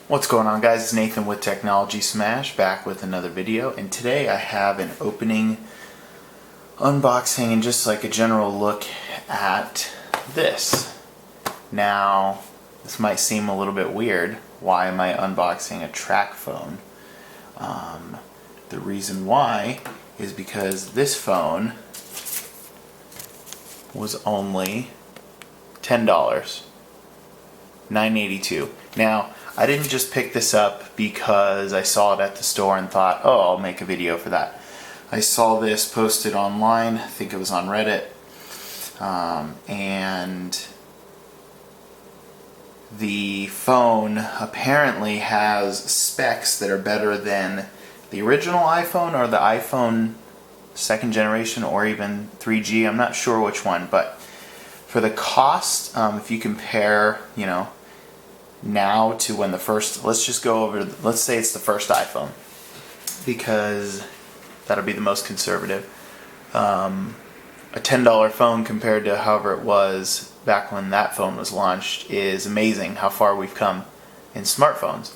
What's going on, guys? It's Nathan with Technology Smash, back with another video, and today I have an opening, unboxing, and just like a general look at this. Now, this might seem a little bit weird. Why am I unboxing a Tracfone? The reason why is because this phone was only $10, $9.82. Now, I didn't just pick this up because I saw it at the store and thought, oh, I'll make a video for that. I saw this posted online, I think it was on Reddit, and the phone apparently has specs that are better than the original iPhone or the iPhone 2nd generation or even 3G. I'm not sure which one, but for the cost, if you compare, now to when the first, let's just go over, let's say it's the first iPhone, because that'll be the most conservative. A $10 phone compared to however it was back when that phone was launched is amazing how far we've come in smartphones.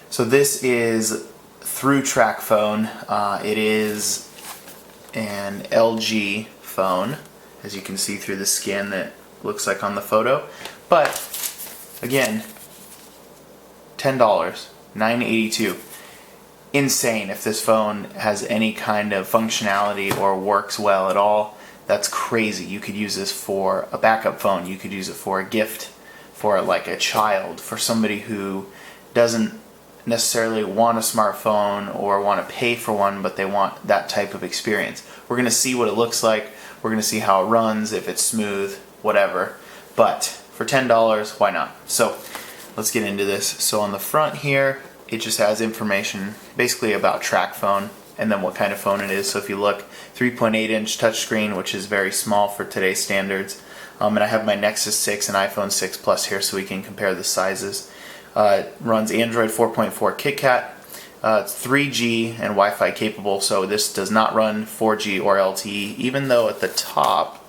So this is through Tracfone. It is an LG phone, as you can see through the skin that looks like on the photo, but again, $10, $9.82. Insane if this phone has any kind of functionality or works well at all. That's crazy. You could use this for a backup phone. You could use it for a gift for like a child, for somebody who doesn't necessarily want a smartphone or want to pay for one, but they want that type of experience. We're going to see what it looks like. We're going to see how it runs, if it's smooth, whatever. But for $10, why not? So let's get into this. So on the front here, it just has information basically about Tracfone and then what kind of phone it is. So if you look, 3.8-inch touchscreen, which is very small for today's standards. And I have my Nexus 6 and iPhone 6 Plus here so we can compare the sizes. It runs Android 4.4 KitKat. It's 3G and Wi-Fi capable, so this does not run 4G or LTE, even though at the top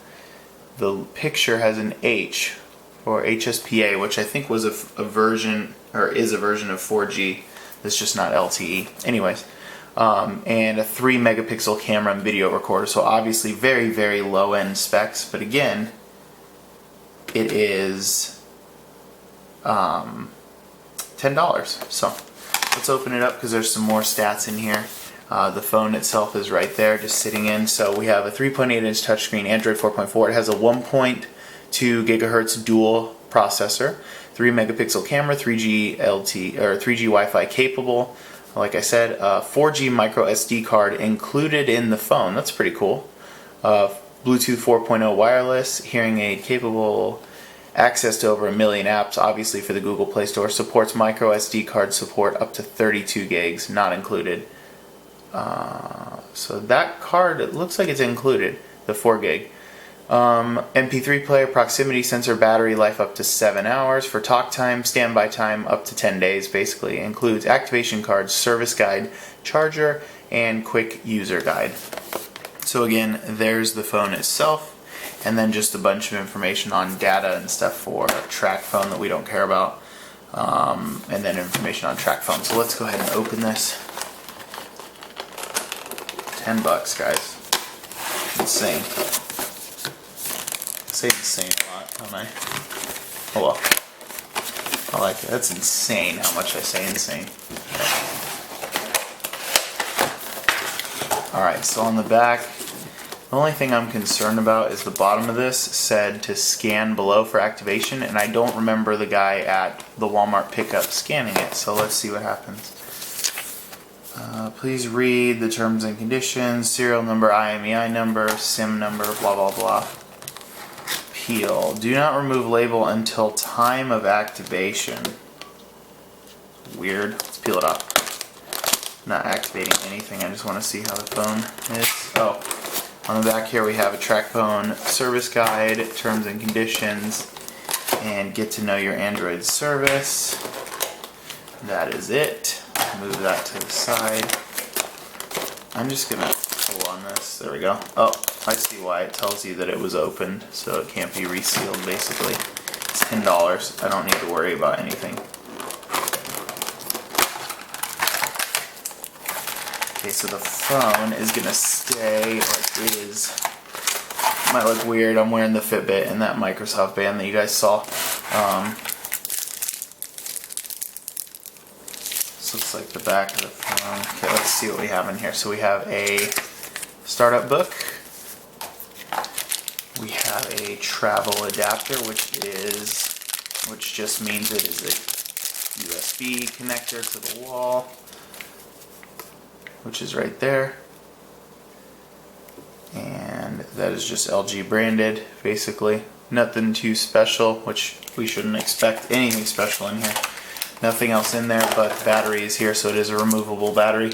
the picture has an H or HSPA, which I think was a version, or is a version of 4G. It's just not LTE. Anyways, and a 3 megapixel camera and video recorder, so obviously very, very low end specs, but again, it is $10. So let's open it up because there's some more stats in here. The phone itself is right there, just sitting in. So we have a 3.8-inch touchscreen, Android 4.4. It has a 1.2 gigahertz dual processor, 3 megapixel camera, 3G LTE or 3G Wi-Fi capable. Like I said, 4G micro SD card included in the phone. That's pretty cool. Bluetooth 4.0 wireless, hearing aid capable. Access to over 1 million apps, obviously for the Google Play Store. Supports micro SD card support up to 32 gigs, not included. So that card, it looks like it's included, the 4 gig. MP3 player, proximity sensor, battery life up to 7 hours. For talk time, standby time up to 10 days, basically. Includes activation card, service guide, charger, and quick user guide. So again, there's the phone itself. And then just a bunch of information on data and stuff for Tracfone that we don't care about. And then information on Tracfone. So let's go ahead and open this. $10, guys. Insane. I say insane a lot, don't I? Oh well. I like it. That's insane how much I say insane. Alright, so on the back, the only thing I'm concerned about is the bottom of this said to scan below for activation, and I don't remember the guy at the Walmart pickup scanning it, so let's see what happens. Please read the terms and conditions, serial number, IMEI number, SIM number, blah blah blah. Peel. Do not remove label until time of activation. Weird. Let's peel it off. Not activating anything, I just want to see how the phone is. Oh. On the back here we have a Tracfone service guide, terms and conditions, and get to know your Android service. That is it. Move that to the side. I'm just going to pull on this. There we go. Oh, I see why. It tells you that it was opened, so it can't be resealed basically. It's $10. I don't need to worry about anything. Okay, so the phone is gonna stay like it is. Might look weird. I'm wearing the Fitbit and that Microsoft band that you guys saw. This looks like the back of the phone. Okay, let's see what we have in here. So we have a startup book. We have a travel adapter, which just means it is a USB connector to the wall, which is right there. And that is just LG branded, basically. Nothing too special, which we shouldn't expect anything special in here. Nothing else in there, but battery is here, so it is a removable battery,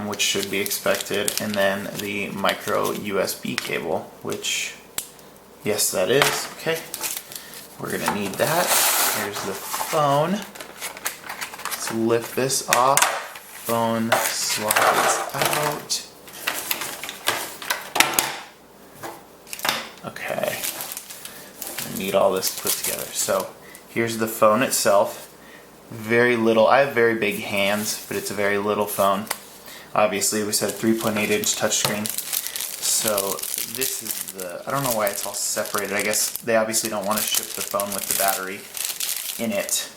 which should be expected. And then the micro USB cable, which, yes, that is. Okay, we're gonna need that. Here's the phone. Let's lift this off. Phone slides out. Okay, I need all this put together. So here's the phone itself. Very little. I have very big hands, but it's a very little phone. Obviously, we said 3.8-inch touchscreen. So this is the. I don't know why it's all separated. I guess they obviously don't want to ship the phone with the battery in it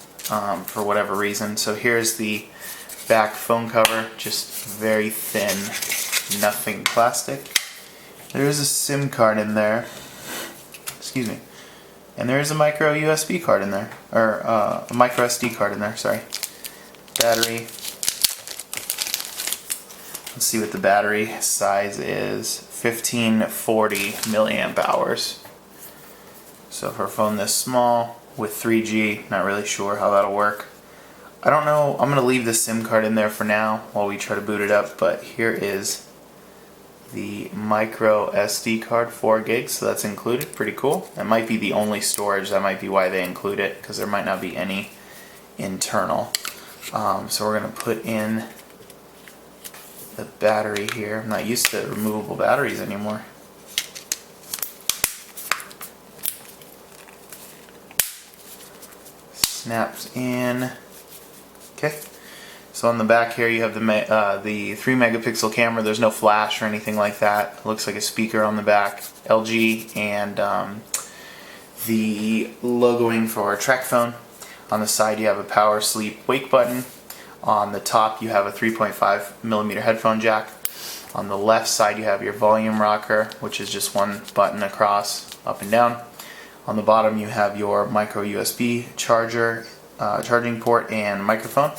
for whatever reason. So here's the back phone cover, just very thin, nothing plastic. There is a SIM card in there. Excuse me. And there is a micro USB card in there, or a micro SD card in there, sorry. Battery. Let's see what the battery size is. 1540 milliamp hours. So for a phone this small, with 3G, not really sure how that'll work. I don't know, I'm going to leave the SIM card in there for now while we try to boot it up, but here is the micro SD card, 4 gigs, so that's included. Pretty cool. That might be the only storage. That might be why they include it, because there might not be any internal. So we're going to put in the battery here. I'm not used to removable batteries anymore. Snaps in. Okay. So on the back here you have the 3 megapixel camera. There's no flash or anything like that. It looks like a speaker on the back. LG, and the logoing for Tracfone. On the side you have a power sleep wake button. On the top you have a 3.5mm headphone jack. On the left side you have your volume rocker, which is just one button across, up and down. On the bottom you have your micro USB charger, charging port, and microphone.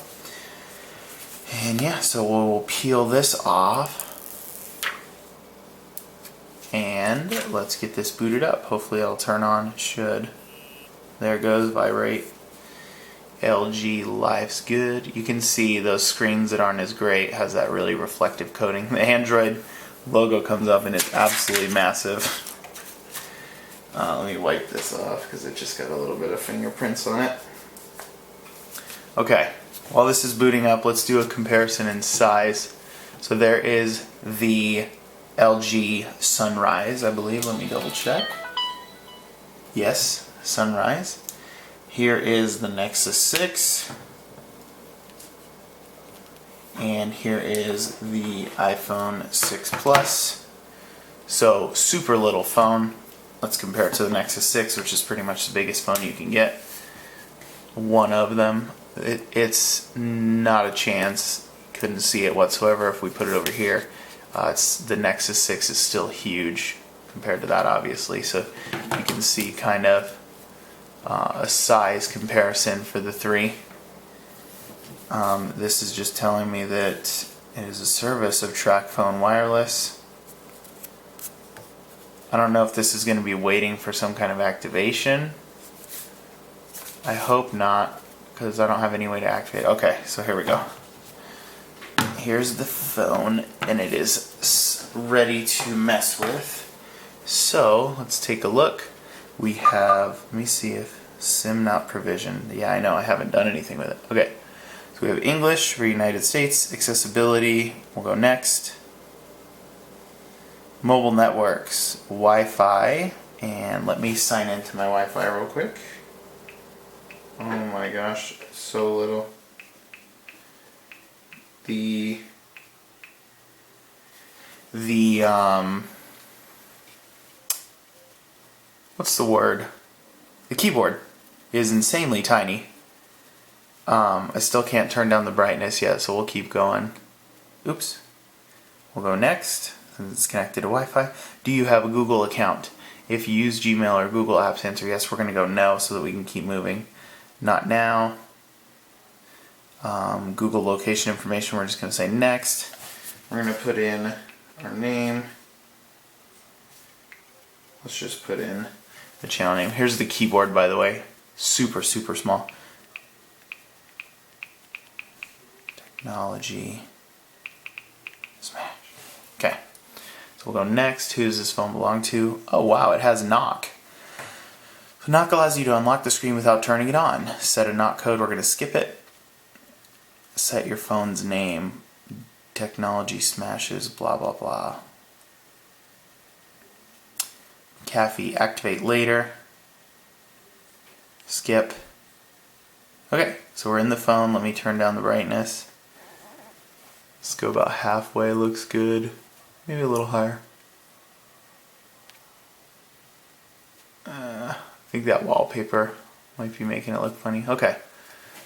And yeah, so we'll peel this off. And let's get this booted up. Hopefully it'll turn on. It should. There it goes, vibrate. LG life's good. You can see those screens that aren't as great has that really reflective coating. The Android logo comes up and it's absolutely massive. Let me wipe this off because it just got a little bit of fingerprints on it. Okay, while this is booting up, let's do a comparison in size. So there is the LG Sunrise, I believe. Let me double check. Yes, Sunrise. Here is the Nexus 6. And here is the iPhone 6 Plus. So super little phone. Let's compare it to the Nexus 6, which is pretty much the biggest phone you can get. One of them. It's not a chance. Couldn't see it whatsoever if we put it over here. The Nexus 6 is still huge compared to that, obviously. So you can see kind of a size comparison for the three. This is just telling me that it is a service of Tracfone Wireless. I don't know if this is going to be waiting for some kind of activation. I hope not, because I don't have any way to activate it. Okay, so here we go. Here's the phone, and it is ready to mess with. So let's take a look. We have, let me see if SIM not provisioned. Yeah, I know, I haven't done anything with it. Okay, so we have English for United States, accessibility, we'll go next. Mobile networks, Wi-Fi, and let me sign into my Wi-Fi real quick. Oh my gosh, so little. The the, what's the word? The keyboard is insanely tiny. I still can't turn down the brightness yet, so we'll keep going. Oops. We'll go next, since it's connected to Wi-Fi. Do you have a Google account? If you use Gmail or Google Apps, answer yes. We're going to go no so that we can keep moving. Not now. Google location information, we're just going to say next. We're going to put in our name. Let's just put in the channel name. Here's the keyboard, by the way. Super, super small. Technology. Smash. Okay. So we'll go next. Who does this phone belong to? Oh wow, it has knock. So knock allows you to unlock the screen without turning it on. Set a knock code. We're going to skip it. Set your phone's name. Technology smashes. Blah blah blah. Cafe activate later. Skip. Okay, so we're in the phone. Let me turn down the brightness. Let's go about halfway. Looks good. Maybe a little higher. I think that wallpaper might be making it look funny. Okay,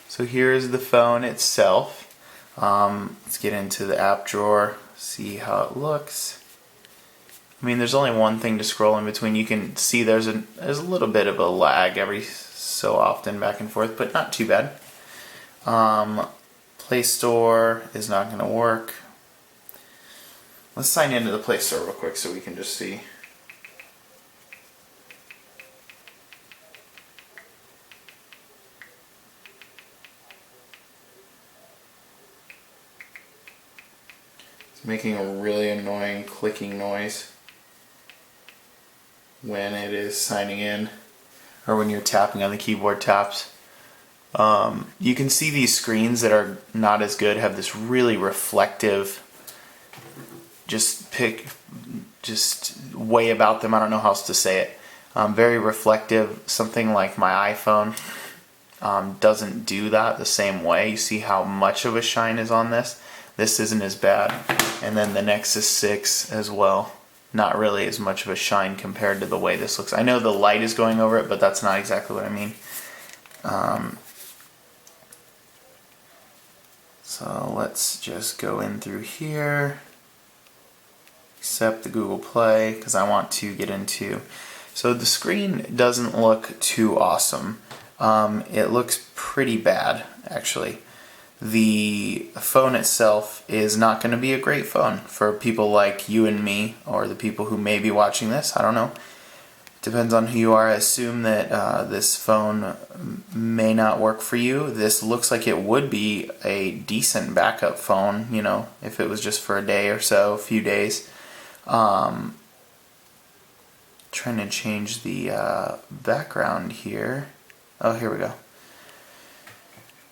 so here's the phone itself. Let's get into the app drawer, see how it looks. I mean, there's only one thing to scroll in between. You can see there's a little bit of a lag every so often back and forth, but not too bad. Play Store is not going to work. Let's sign into the Play Store real quick so we can just see. It's making a really annoying clicking noise when it is signing in, or when you're tapping on the keyboard taps. You can see these screens that are not as good have this really reflective just way about them. I don't know how else to say it. Very reflective. Something like my iPhone doesn't do that the same way. You see how much of a shine is on this? This isn't as bad. And then the Nexus 6 as well. Not really as much of a shine compared to the way this looks. I know the light is going over it, but that's not exactly what I mean. So let's just go in through here. Accept the Google Play because I want to get into. So the screen doesn't look too awesome. It looks pretty bad, actually. The phone itself is not going to be a great phone for people like you and me, or the people who may be watching this. I don't know. Depends on who you are. I assume that this phone may not work for you. This looks like it would be a decent backup phone, you know, if it was just for a day or so, a few days. Trying to change the background here. Oh, here we go.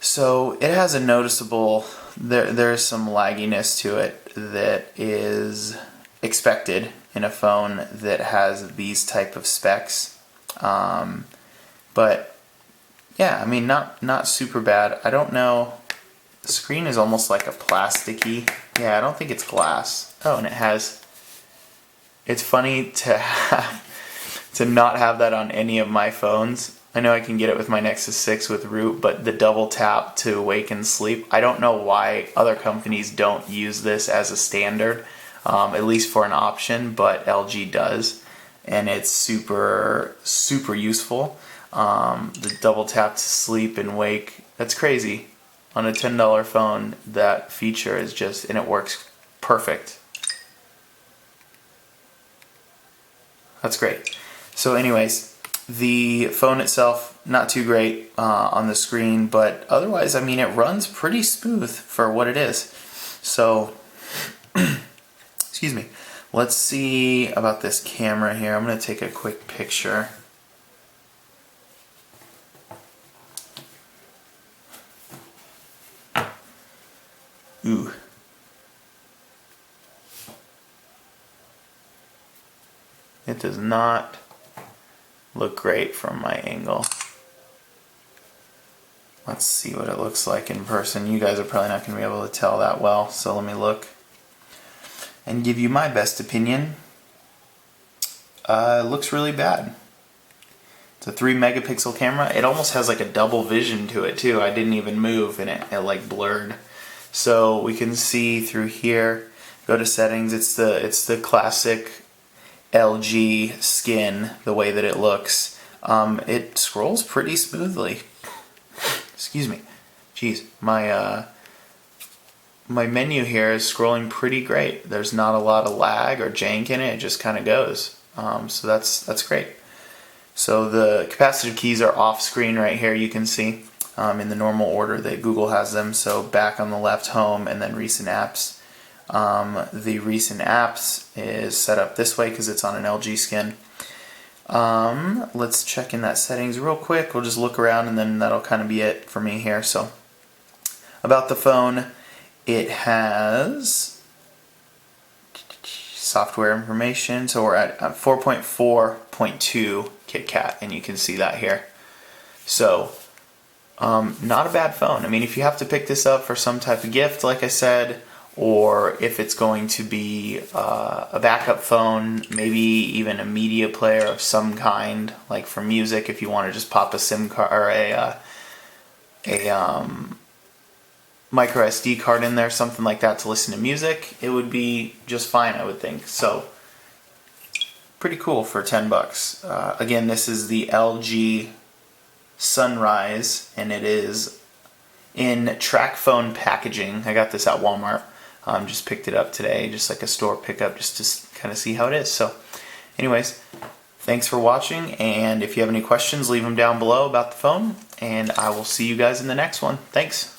So it has a noticeable, there's some lagginess to it that is expected in a phone that has these type of specs. But yeah, I mean, not super bad. I don't know. The screen is almost like a plasticky. Yeah, I don't think it's glass. Oh, and it has. It's funny to not have that on any of my phones. I know I can get it with my Nexus 6 with root, but the double tap to wake and sleep, I don't know why other companies don't use this as a standard, at least for an option, but LG does, and it's super, super useful. The double tap to sleep and wake, that's crazy. On a $10 phone, that feature is just, and it works perfect. That's great. So anyways, the phone itself, not too great on the screen, but otherwise, I mean, it runs pretty smooth for what it is. So, excuse me. Let's see about this camera here. I'm going to take a quick picture. Ooh. It does not look great from my angle. Let's see what it looks like in person. You guys are probably not going to be able to tell that well, so let me look. and give you my best opinion. It looks really bad. It's a 3-megapixel camera. It almost has like a double vision to it too. I didn't even move and it like blurred. So we can see through here. Go to settings. It's the classic LG skin, the way that it looks. It scrolls pretty smoothly. Excuse me. Jeez, my menu here is scrolling pretty great. There's not a lot of lag or jank in it. It just kind of goes. So that's great. So the capacitive keys are off screen right here. You can see in the normal order that Google has them. So back on the left, home, and then recent apps. The recent apps is set up this way because it's on an LG skin. Let's check in that settings real quick. We'll just look around and then that'll kind of be it for me here. So about the phone, it has software information. So we're at 4.4.2 KitKat, and you can see that here. So not a bad phone. I mean, if you have to pick this up for some type of gift, like I said, or if it's going to be a backup phone, maybe even a media player of some kind, like for music, if you want to just pop a SIM card or a micro SD card in there, something like that to listen to music, it would be just fine, I would think. So pretty cool for $10. Again, this is the LG Sunrise, and it is in Tracfone packaging. I got this at Walmart. Just picked it up today, just like a store pickup, just to kind of see how it is. So anyways, thanks for watching, and if you have any questions, leave them down below about the phone, and I will see you guys in the next one. Thanks.